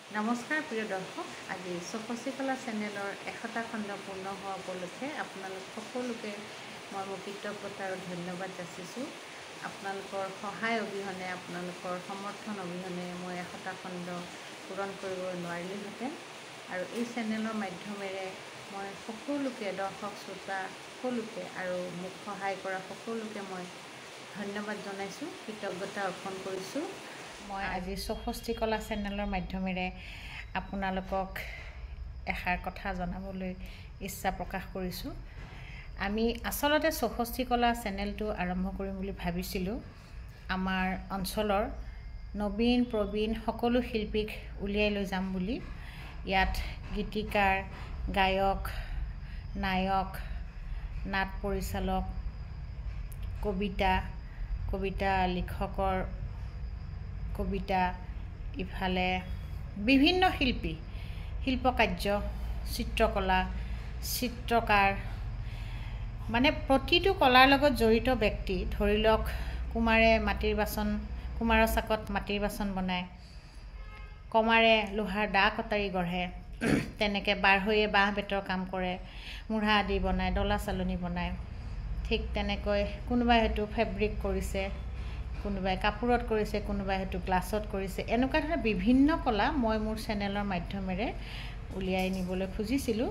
নমস্কাৰ প্ৰিয় দৰ্শক, আজি চৌষষ্ঠি কলা চেনেলৰ 100টা খণ্ড পূৰ্ণ হোৱা উপলক্ষে আপোনালোক সকলোকে মই মোৰ কৃতজ্ঞতা আৰু ধন্যবাদ যাচিছোঁ। আপোনালোকৰ সহায় অবিহনে, আপোনালোকৰ সমৰ্থন অবিহনে মই 100টা খণ্ড পূৰণ কৰিব নোৱাৰিলোহেঁতেন। আৰু এই চেনেলৰ মাধ্যমেৰে মই সকলোকে, দৰ্শক শ্ৰোতা সকলোকে আৰু মোক সহায় কৰা সকলোকে মই ধন্যবাদ জনাইছোঁ, কৃতজ্ঞতা অৰ্পণ কৰিছোঁ। মই আজি চৌষষ্ঠি কলা চেনেলৰ মাধ্যমেৰে আপোনালোকক এষাৰ কথা জনাবলৈ ইচ্ছা প্ৰকাশ কৰিছোঁ। আমি আচলতে চৌষষ্ঠি কলা চেনেলটো আৰম্ভ কৰিম বুলি ভাবিছিলোঁ। আমাৰ অঞ্চলৰ নবীন প্ৰবীণ সকলো শিল্পীক উলিয়াই লৈ যাম বুলি। ইয়াত গীতিকাৰ, গায়ক, নায়ক, নাট পৰিচালক, কবিতা লিখকৰ কবিতা, ইফালে বিভিন্ন শিল্পকাৰ্য, চিত্ৰকলা, চিত্ৰকাৰ, মানে প্ৰতিটো কলাৰ লগত জড়িত ব্যক্তি। ধৰি লওক কুমাৰে কুমাৰৰ চাকত মাটিৰ বাচন বনায়, কমাৰে লোহাৰ দা কটাৰী গঢ়ে, তেনেকৈ বাঢ়ৈয়ে বাঁহ বেতৰ কাম কৰে, মূঢ়া আদি বনায়, ডলা চালনী বনায়। ঠিক তেনেকৈ কোনোবাই হয়তো ফেব্ৰিক কৰিছে, কোনোবাই কাপোৰত কৰিছে, কোনোবাই হয়তো গ্লাছত কৰিছে। এনেকুৱা ধৰণৰ বিভিন্ন কলা মই মোৰ চেনেলৰ মাধ্যমেৰে উলিয়াই নিবলৈ খুজিছিলোঁ।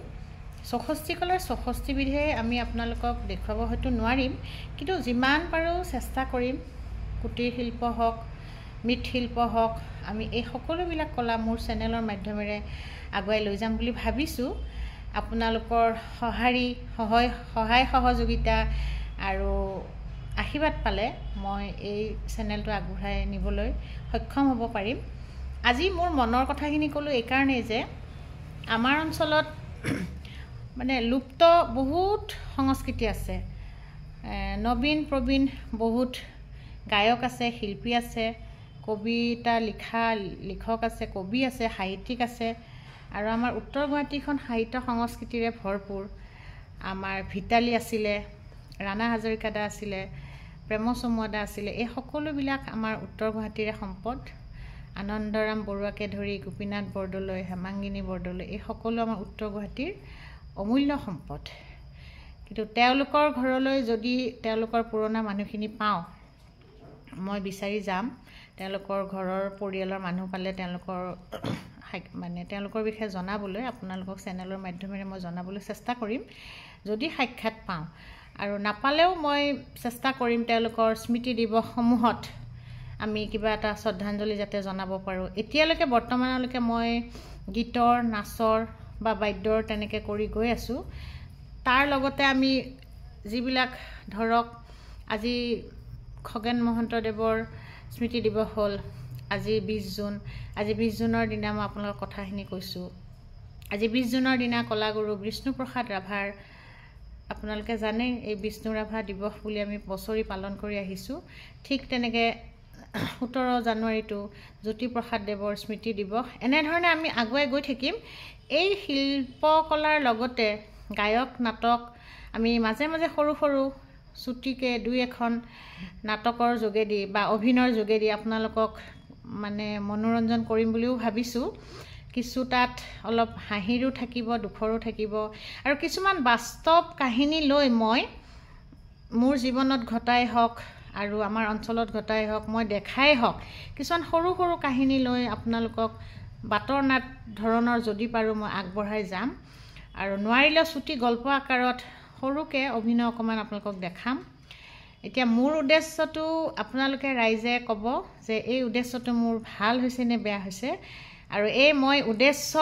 চৌষষ্ঠি কলাৰ 64 বিধে আমি আপোনালোকক দেখুৱাব হয়তো নোৱাৰিম, কিন্তু যিমান পাৰোঁ চেষ্টা কৰিম। কুটীৰ শিল্প হওক, মৃৎশিল্প হওক, আমি এই সকলোবিলাক কলা মোৰ চেনেলৰ মাধ্যমেৰে আগুৱাই লৈ যাম বুলি ভাবিছোঁ। আপোনালোকৰ সহায় সহযোগিতা আৰু আশীৰ্বাদ পালে মই এই চেনেলটো আগবঢ়াই নিবলৈ সক্ষম হ'ব পাৰিম। আজি মোৰ মনৰ কথাখিনি ক'লোঁ এইকাৰণেই যে আমাৰ অঞ্চলত মানে লুপ্ত বহুত সংস্কৃতি আছে। নবীন প্ৰবীণ বহুত গায়ক আছে, শিল্পী আছে, কবিতা লিখক আছে, কবি আছে, সাহিত্যিক আছে। আৰু আমাৰ উত্তৰ গুৱাহাটীখন সাহিত্য সংস্কৃতিৰে ভৰপূৰ। আমাৰ ভিতালী আছিলে, ৰাণা হাজৰিকা দা আছিলে, প্ৰেম চমুৱা দা আছিলে। এই সকলোবিলাক আমাৰ উত্তৰ গুৱাহাটীৰে সম্পদ। আনন্দৰাম বৰুৱাকে ধৰি গোপীনাথ বৰদলৈ, হেমাংগিনী বৰদলৈ, এই সকলো আমাৰ উত্তৰ গুৱাহাটীৰ অমূল্য সম্পদ। কিন্তু তেওঁলোকৰ ঘৰলৈ যদি তেওঁলোকৰ পুৰণা মানুহখিনি পাওঁ, মই বিচাৰি যাম। তেওঁলোকৰ ঘৰৰ পৰিয়ালৰ মানুহ পালে তেওঁলোকৰ বিষয়ে জনাবলৈ আপোনালোকক চেনেলৰ মাধ্যমেৰে মই জনাবলৈ চেষ্টা কৰিম, যদি সাক্ষাৎ পাওঁ। আৰু নাপালেও মই চেষ্টা কৰিম তেওঁলোকৰ স্মৃতি দিৱসসমূহত আমি কিবা এটা শ্ৰদ্ধাঞ্জলি যাতে জনাব পাৰোঁ। এতিয়ালৈকে বৰ্তমানলৈকে মই গীতৰ, নাচৰ বা বাদ্যৰ তেনেকৈ কৰি গৈ আছোঁ। তাৰ লগতে আমি যিবিলাক ধৰক আজি খগেন মহন্তদেৱৰ স্মৃতি দিৱস হ'ল, আজি 20 জুন। আজি 20 জুনৰ দিনা মই আপোনালোকৰ কথাখিনি কৈছোঁ। আজি 20 জুনৰ দিনা কলাগুৰু বিষ্ণুপ্ৰসাদ ৰাভাৰ, আপোনালোকে জানে এই বিষ্ণু ৰাভা দিৱস বুলি আমি বছৰি পালন কৰি আহিছোঁ। ঠিক তেনেকৈ 17 জানুৱাৰীটো জ্যোতিপ্ৰসাদ দেৱৰ স্মৃতি দিৱস। এনেধৰণে আমি আগুৱাই গৈ থাকিম। এই শিল্পকলাৰ লগতে গায়ক, নাটক, আমি মাজে মাজে সৰু সৰু চুটিকৈ 2-এখন নাটকৰ যোগেদি বা অভিনয়ৰ যোগেদি আপোনালোকক মানে মনোৰঞ্জন কৰিম বুলিও ভাবিছোঁ। কিছু তাত অলপ হাঁহিৰো থাকিব, দুখৰো থাকিব, আৰু কিছুমান বাস্তৱ কাহিনী লৈ মই মোৰ জীৱনত ঘটাই হওক আৰু আমাৰ অঞ্চলত ঘটাই হওক, মই দেখাই হওক, কিছুমান সৰু সৰু কাহিনী লৈ আপোনালোকক বাটৰ নাট ধৰণৰ যদি পাৰোঁ মই আগবঢ়াই যাম। আৰু নোৱাৰিলে চুটি গল্প আকাৰত সৰুকৈ অভিনয় অকণমান আপোনালোকক দেখাম। এতিয়া মোৰ উদ্দেশ্যটো আপোনালোকে ৰাইজে ক'ব যে এই উদ্দেশ্যটো মোৰ ভাল হৈছে নে বেয়া হৈছে। আৰু মই উদ্দেশ্য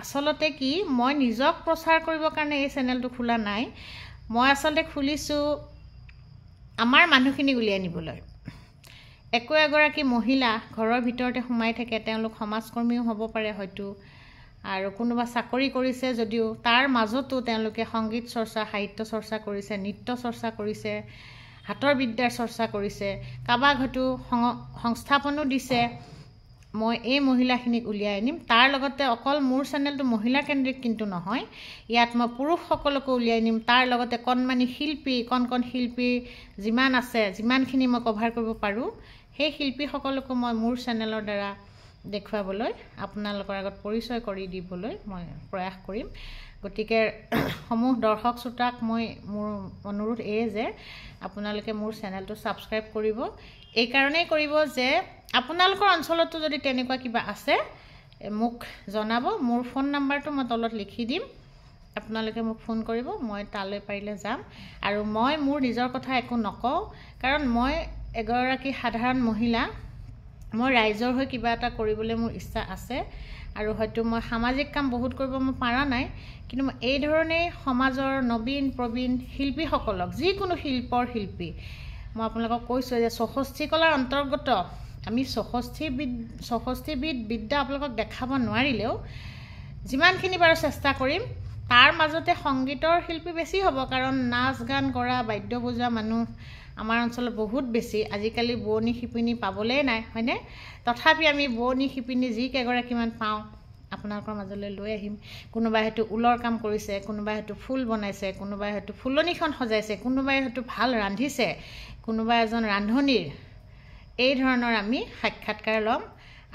আচলতে কি, মই নিজক প্ৰচাৰ কৰিবৰ কাৰণে এই চেনেলটো খোলা নাই। মই আচলতে খুলিছোঁ আমাৰ মানুহখিনিক উলিয়াই নিবলৈ। এগৰাকী মহিলা ঘৰৰ ভিতৰতে সোমাই থাকে, তেওঁলোক সমাজকৰ্মীও হ'ব পাৰে হয়তো, আৰু কোনোবা চাকৰি কৰিছে যদিও তাৰ মাজতো তেওঁলোকে সংগীত চৰ্চা, সাহিত্য চৰ্চা কৰিছে, নৃত্য চৰ্চা কৰিছে, হাতৰ বিদ্যাৰ চৰ্চা কৰিছে, কাৰোবাক হয়তো সংস্থাপনো দিছে। মই এই মহিলাখিনিক উলিয়াই আনিম। তাৰ লগতে অকল মোৰ চেনেলটো মহিলাকেন্দ্ৰিক কিন্তু নহয়, ইয়াত মই পুৰুষসকলকো উলিয়াই নিম। তাৰ লগতে কণমানি শিল্পী, কণ শিল্পী যিমান আছে, যিমানখিনি মই কভাৰ কৰিব পাৰোঁ, সেই শিল্পীসকলকো মই মোৰ চেনেলৰ দ্বাৰা দেখুৱাবলৈ আপোনালোকৰ আগত পৰিচয় কৰি দিবলৈ মই প্ৰয়াস কৰিম। গতিকে সমূহ দৰ্শক শ্ৰোতাক মই মোৰ অনুৰোধ এই যে আপোনালোকে মোৰ চেনেলটো ছাবস্ক্ৰাইব কৰিব। এই কাৰণেই কৰিব যে আপোনালোকৰ অঞ্চলতো যদি তেনেকুৱা কিবা আছে মোক জনাব। মোৰ ফোন নাম্বাৰটো মই তলত লিখি দিম, আপোনালোকে মোক ফোন কৰিব, মই তালৈ পাৰিলে যাম। আৰু মই মোৰ নিজৰ কথা একো নকওঁ, কাৰণ মই এগৰাকী সাধাৰণ মহিলা। মই ৰাইজৰ হৈ কিবা এটা কৰিবলৈ মোৰ ইচ্ছা আছে, আৰু হয়তো মই সামাজিক কাম বহুত কৰিব মই পৰা নাই, কিন্তু মই এই ধৰণেই সমাজৰ নবীন প্ৰবীণ শিল্পীসকলক, যিকোনো শিল্পৰ শিল্পী, মই আপোনালোকক কৈছোঁ যে ৬৪ কলাৰ অন্তৰ্গত আমি ৬৪বিধ বিদ্যা আপোনালোকক দেখাব নোৱাৰিলেও যিমানখিনি বাৰু চেষ্টা কৰিম। তাৰ মাজতে সংগীতৰ শিল্পী বেছি হ'ব, কাৰণ নাচ গান কৰা বাদ্য বজোৱা মানুহ আমাৰ অঞ্চলত বহুত বেছি। আজিকালি বোৱনী শিপিনী পাবলেই নাই, হয়নে? তথাপি আমি বোৱনী শিপিনী যিকেইগৰাকীমান পাওঁ আপোনালোকৰ মাজলৈ লৈ আহিম। কোনোবাই হয়তো ঊলৰ কাম কৰিছে, কোনোবাই হয়তো ফুল বনাইছে, কোনোবাই হয়তো ফুলনিখন সজাইছে, কোনোবাই হয়তো ভাল ৰান্ধিছে, কোনোবাই এজন ৰান্ধনীৰ। এই ধৰণৰ আমি সাক্ষাৎকাৰ ল'ম,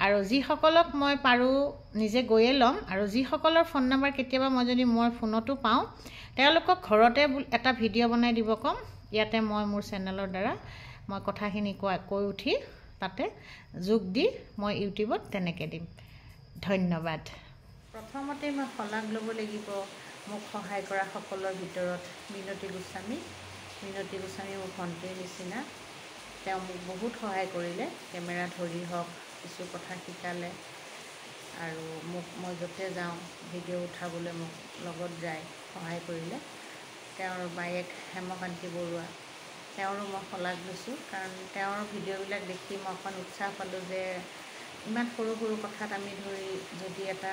আৰু যিসকলক মই পাৰোঁ নিজে গৈয়ে ল'ম। আৰু যিসকলৰ ফোন নাম্বাৰ কেতিয়াবা মই যদি মই ফোনতো পাওঁ, তেওঁলোকক ঘৰতে এটা ভিডিঅ' বনাই দিব ক'ম। ইয়াতে মই মোৰ চেনেলৰ দ্বাৰা মই কথাখিনি কৈ উঠি তাতে যোগ দি মই ইউটিউবত তেনেকৈ দিম। ধন্যবাদ। প্ৰথমতে মই শলাগ ল'ব লাগিব মোক সহায় কৰা সকলৰ ভিতৰত মিনতী গোস্বামী। মিনতী গোস্বামী মোৰ ভণ্টিৰ নিচিনা। তেওঁ মোক বহুত সহায় কৰিলে, কেমেৰা ধৰি হওক, কিছু কথা শিকালে, আৰু মই য'তে যাওঁ ভিডিঅ' উঠাবলৈ মোক লগত যায় সহায় কৰিলে। তেওঁৰ বায়েক হেমকান্তি বৰুৱা, তেওঁৰো মই শলাগ লৈছোঁ, কাৰণ তেওঁৰ ভিডিঅ'বিলাক দেখি মই অকণ উৎসাহ পালোঁ যে ইমান সৰু সৰু কথাত আমি ধৰি যদি এটা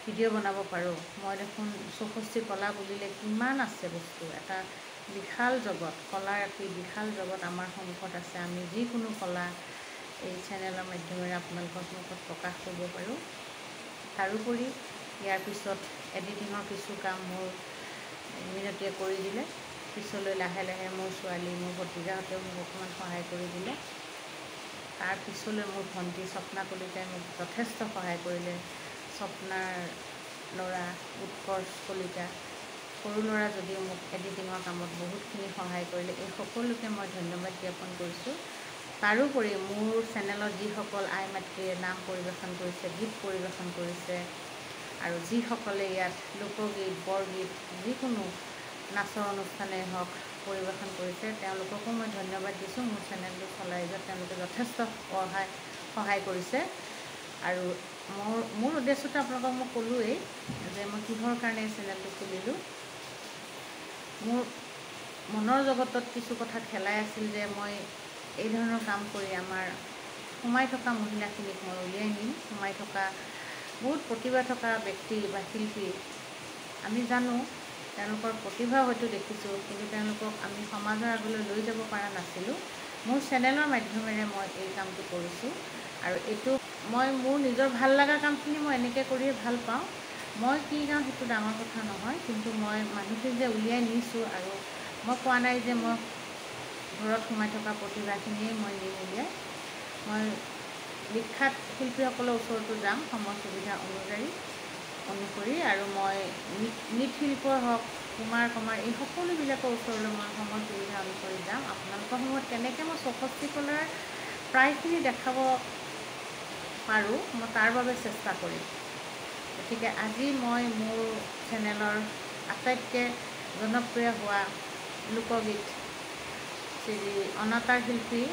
ভিডিঅ' বনাব পাৰোঁ। মই দেখোন ৬৪ কলা বুলিলে কিমান আছে বস্তু, এটা বিশাল জগত, কলাৰ এটি বিশাল জগত আমাৰ সন্মুখত আছে। আমি যিকোনো কলা এই চেনেলৰ মাধ্যমেৰে আপোনালোকৰ সন্মুখত প্ৰকাশ কৰিব পাৰোঁ। তাৰোপৰি ইয়াৰ পিছত এডিটিঙৰ কিছু কাম মোৰ মিনতীয়ে কৰি দিলে। পিছলৈ লাহে লাহে মোৰ ছোৱালী, মোৰ ভতিজাহঁতেও মোক অকণমান সহায় কৰি দিলে। তাৰ পিছলৈ মোৰ ভণ্টি স্বপ্না কলিতাই মোক যথেষ্ট সহায় কৰিলে। স্বপ্নাৰ ল'ৰা উৎকৰ্ষ কলিতা, সৰু ল'ৰা যদিও মোক এডিটিঙৰ কামত বহুতখিনি সহায় কৰিলে। এই সকলোকে মই ধন্যবাদ জ্ঞাপন কৰিছোঁ। তাৰোপৰি মোৰ চেনেলত যিসকল আই মাতৃয়ে নাম পৰিৱেশন কৰিছে, গীত পৰিৱেশন কৰিছে, আৰু যিসকলে ইয়াত লোকগীত, বৰগীত, যিকোনো নাচৰ অনুষ্ঠানেই হওক পৰিৱেশন কৰিছে, তেওঁলোককো মই ধন্যবাদ দিছোঁ। মোৰ চেনেলটো চলাই যোৱাত তেওঁলোকে যথেষ্ট সহায় কৰিছে। আৰু মোৰ উদ্দেশ্যটো আপোনালোকক মই ক'লোৱেই যে মই কিহৰ কাৰণে এই চেনেলটো খুলিলোঁ। মোৰ মনৰ জগতত কিছু কথা খেলাই আছিল যে মই এই ধৰণৰ কাম কৰি আমাৰ সোমাই থকা মহিলাখিনিক মই উলিয়াই নিম। সোমাই থকা বহুত প্ৰতিভা থকা ব্যক্তি বা শিল্পী, আমি জানো তেওঁলোকৰ প্ৰতিভা হয়তো দেখিছোঁ, কিন্তু তেওঁলোকক আমি সমাজৰ আগলৈ লৈ যাব পৰা নাছিলোঁ। মোৰ চেনেলৰ মাধ্যমেৰে মই এই কামটো কৰিছোঁ, আৰু এইটো মই মোৰ নিজৰ ভাল লগা কামখিনি মই এনেকৈ কৰিয়ে ভাল পাওঁ। মই কি গাওঁ সেইটো ডাঙৰ কথা নহয়, কিন্তু মই মানুহখিনি যে উলিয়াই নিছোঁ, আৰু মই কোৱা নাই যে মই ঘৰত সোমাই থকা প্ৰতিভাখিনিয়ে মই নিম উলিয়াই। মই বিখ্যাত শিল্পীসকলৰ ওচৰতো যাম সময় সুবিধা অনুসৰি, আৰু মই মৃৎশিল্প হওক, কুমাৰ এই সকলোবিলাকৰ ওচৰলৈ মই সময় সুবিধা অনুসৰি যাম। আপোনালোকৰ সময়ত কেনেকৈ মই ৬৪ কলাৰ প্ৰায়খিনি দেখাব পাৰোঁ, মই তাৰ বাবে চেষ্টা কৰিম। গতিকে আজি মই মোৰ চেনেলৰ আটাইতকৈ জনপ্ৰিয় হোৱা লোকগীত শ্ৰী অনাতাঁৰ শিল্পী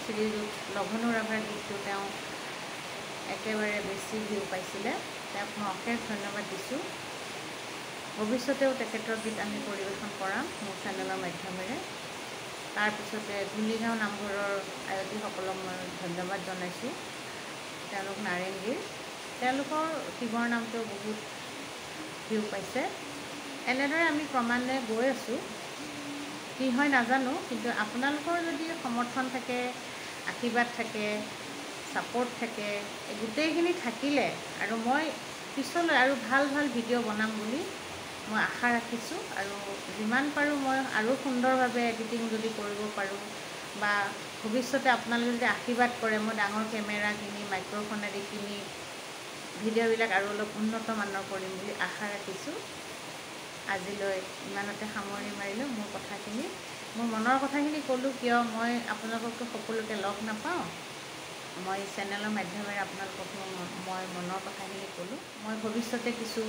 শ্ৰীযুত লঘনু ৰাভাৰ গীতটো তেওঁ একেবাৰে বেছি ভিউ পাইছিলে। তেওঁক মই অশেষ ধন্যবাদ দিছোঁ। ভৱিষ্যতেও তেখেতৰ গীত আমি পৰিৱেশন কৰাম মোৰ চেনেলৰ মাধ্যমেৰে। তাৰপিছতে গুলিগাঁও নামঘৰৰ আয়তীসকলক মই ধন্যবাদ জনাইছোঁ। তেওঁলোক নাৰেংগীৰ, তেওঁলোকৰ শিৱৰ নামটো বহুত ভিউ পাইছে। এনেদৰে আমি ক্ৰমান্বয়ে গৈ আছোঁ। কি হয় নাজানো, কিন্তু আপোনালোকৰ যদি সমৰ্থন থাকে, আশীৰ্বাদ থাকে, ছাপোৰ্ট থাকে, এই গোটেইখিনি থাকিলে আৰু মই পিছলৈ আৰু ভাল ভাল ভিডিঅ' বনাম বুলি মই আশা ৰাখিছোঁ। আৰু যিমান পাৰোঁ মই আৰু সুন্দৰভাৱে এডিটিং যদি কৰিব পাৰোঁ, বা ভৱিষ্যতে আপোনালোকে যদি আশীৰ্বাদ কৰে, মই ডাঙৰ কেমেৰা কিনি মাইক্ৰ'ফোন আদি কিনি ভিডিঅ'বিলাক আৰু অলপ উন্নত মানৰ কৰিম বুলি আশা ৰাখিছোঁ। আজিলৈ ইমানতে সামৰণি মাৰিলোঁ মোৰ কথাখিনি। মোৰ মনৰ কথাখিনি ক'লোঁ কিয়, মই আপোনালোককতো সকলোকে লগ নাপাওঁ। মই চেনেলৰ মাধ্যমেৰে আপোনালোকক মই মনৰ কথাখিনি ক'লোঁ। মই ভৱিষ্যতে কিছু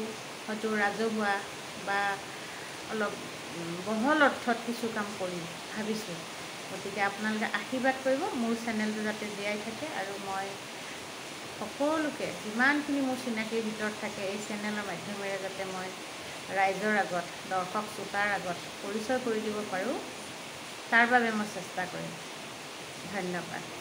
হয়তো ৰাজহুৱা বা অলপ বহল অৰ্থত কিছু কাম কৰিম ভাবিছোঁ। গতিকে আপোনালোকে আশীৰ্বাদ কৰিব মোৰ চেনেলটো যাতে জীয়াই থাকে, আৰু মই সকলোকে যিমানখিনি মোৰ চিনাকিৰ ভিতৰত থাকে এই চেনেলৰ মাধ্যমেৰে যাতে মই ৰাইজৰ আগত, দৰ্শক শ্ৰোতাৰ আগত পৰিচয় কৰি দিব পাৰোঁ, তাৰ বাবে মই চেষ্টা কৰিম। ধন্যবাদ।